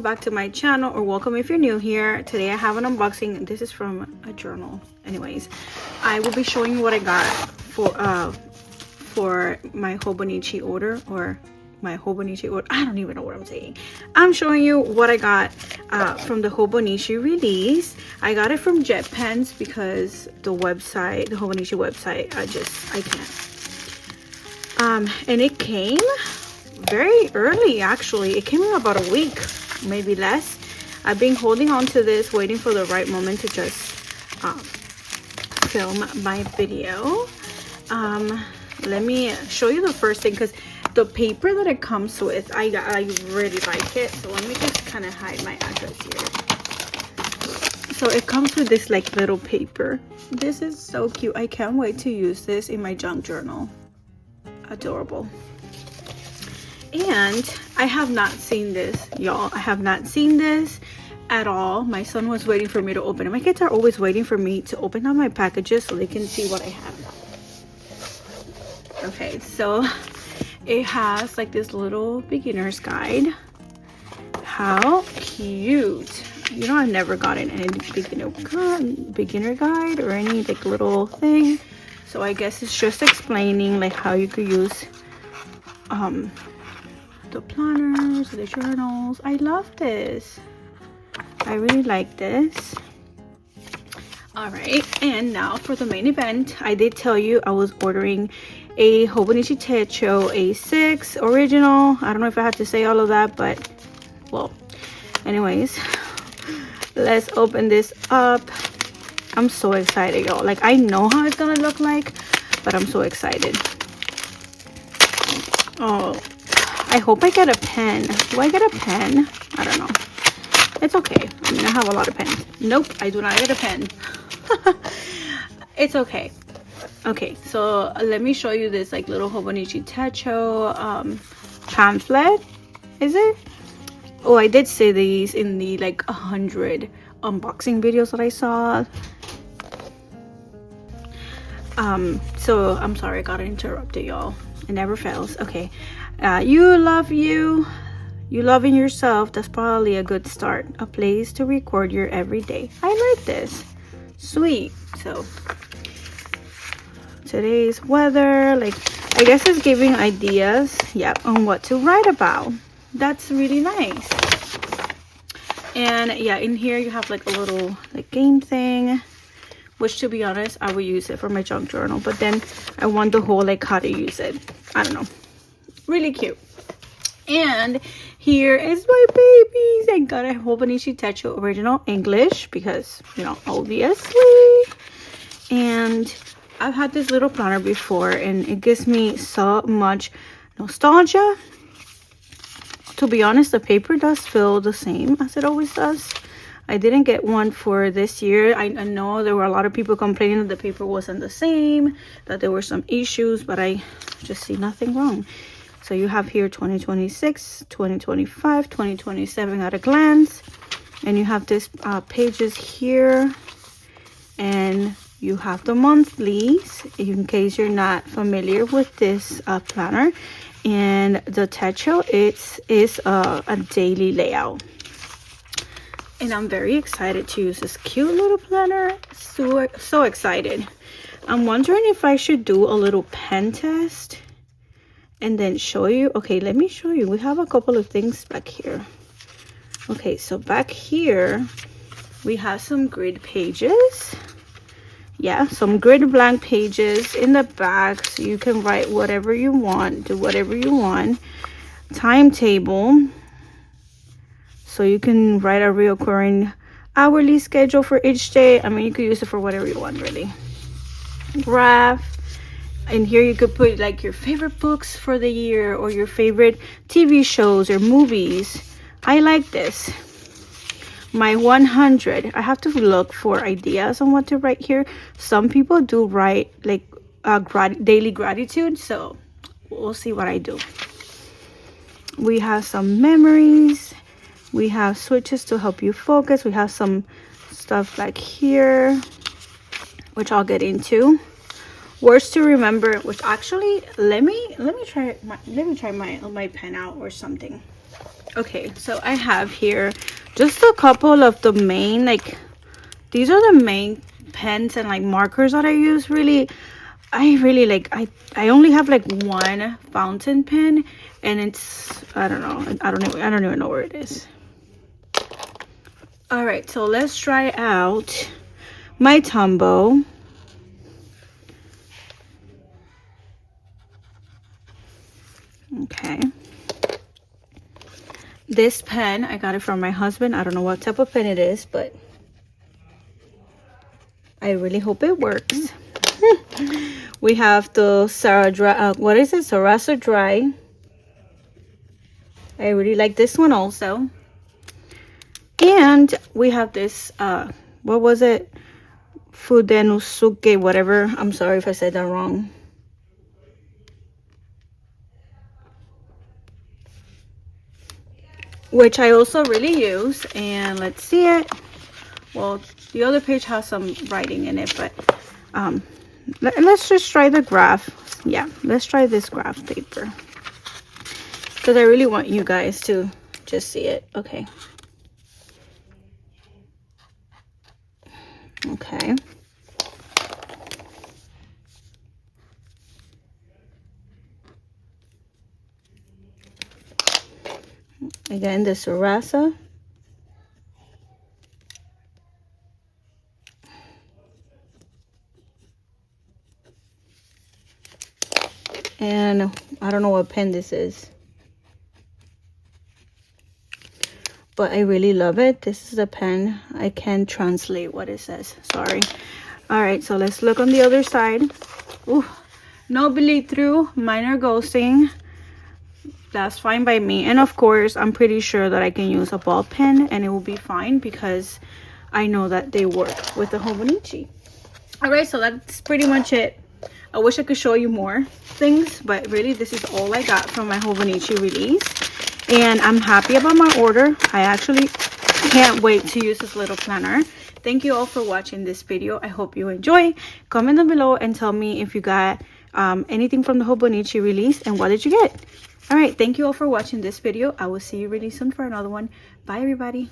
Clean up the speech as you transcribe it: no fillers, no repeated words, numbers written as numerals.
back to my channel, or welcome if you're new here. Today I have an unboxing. This is from a journal. Anyways, I will be showing you what I got for my Hobonichi order, or my Hobonichi order. I don't even know what I'm saying. I'm showing you what I got from the Hobonichi release. I got it from Jet Pens because the website, the Hobonichi website, I can't. And it came very early, actually. It came in about a week, maybe less. I've been holding on to this, waiting for the right moment to just film my video. Let me show you the first thing, because the paper that it comes with, I really like it. So let me just kind of hide my address here. So it comes with this like little paper. This is so cute. I can't wait to use this in my junk journal. Adorable. And I have not seen this, y'all. I have not seen this at all. My son was waiting for me to open it. My kids are always waiting for me to open up my packages so they can see what I have. Okay, so it has like this little beginner's guide. How cute. You know, I've never gotten any beginner guide or any like little thing. So I guess it's just explaining like how you could use the planners, the journals. I love this. I really like this. All right, and now for the main event. I did tell you I was ordering a Hobonichi Techo A6 original. I don't know if I have to say all of that, but well, anyways, let's open this up. I'm so excited, y'all. Like, I know how it's gonna look like, but I'm so excited. Oh, I hope I get a pen. Do I get a pen? I don't know. It's okay. I mean, I have a lot of pens. Nope, I do not get a pen. It's okay. Okay, so let me show you this like little Hobonichi Techo pamphlet. Is it? Oh, I did say these in the like 100 unboxing videos that I saw. So I'm sorry I got interrupted, y'all. It never fails. Okay. You loving yourself, that's probably a good start. A place to record your everyday. I like this. Sweet. So today's weather, like, I guess it's giving ideas, yep, on what to write about. That's really nice. And yeah, in here you have like a little like game thing, which, to be honest, I will use it for my junk journal, but then I want the whole like how to use it. I don't know. Really cute. And here is my babies. I got a Hobonichi Techo original English because, you know, obviously. And I've had this little planner before and it gives me so much nostalgia. To be honest, the paper does feel the same as it always does. I didn't get one for this year. I know there were a lot of people complaining that the paper wasn't the same, that there were some issues, but I just see nothing wrong. So you have here 2026, 2025, 2027 at a glance. And you have this pages here. And you have the monthlies, in case you're not familiar with this planner. And the Techo, is a daily layout. And I'm very excited to use this cute little planner. So excited. I'm wondering if I should do a little pen test and then show you. Okay, let me show you. We have a couple of things back here. Okay, so back here we have some grid pages. Yeah, some grid blank pages in the back, so you can write whatever you want, do whatever you want. Timetable, so you can write a reoccurring hourly schedule for each day. I mean, you could use it for whatever you want, really. Graph. And here you could put like your favorite books for the year, or your favorite TV shows or movies. I like this. My 100. I have to look for ideas on what to write here. Some people do write like daily gratitude, so we'll see what I do. We have some memories. We have switches to help you focus. We have some stuff like here, which I'll get into. Words to remember, which actually, let me try my pen out or something. Okay, so I have here just a couple of the main, like, these are the main pens and like markers that I use. Really, I really like, I only have like one fountain pen, and it's, I don't know, I don't even know where it is. All right, so let's try out my Tombow. Okay. This pen, I got it from my husband. I don't know what type of pen it is, but I really hope it works. We have the what is it? Sarasa Dry. I really like this one also. And we have this, what was it? Fudenusuke, whatever. I'm sorry if I said that wrong. Which I also really use. And let's see it. Well, the other page has some writing in it, but let's just try the graph. Yeah, let's try this graph paper, because I really want you guys to just see it. Okay. Okay. Again, the Sarasa. And I don't know what pen this is, but I really love it. This is a pen. I can't translate what it says. Sorry. All right, so let's look on the other side. Ooh, no bleed through, minor ghosting. That's fine by me. And of course, I'm pretty sure that I can use a ball pen and it will be fine, because I know that they work with the Hobonichi. All right, so that's pretty much it. I wish I could show you more things, but really this is all I got from my Hobonichi release. And I'm happy about my order. I actually can't wait to use this little planner. Thank you all for watching this video. I hope you enjoy. Comment down below and tell me if you got anything from the Hobonichi release and what did you get. All right, thank you all for watching this video. I will see you really soon for another one. Bye, everybody.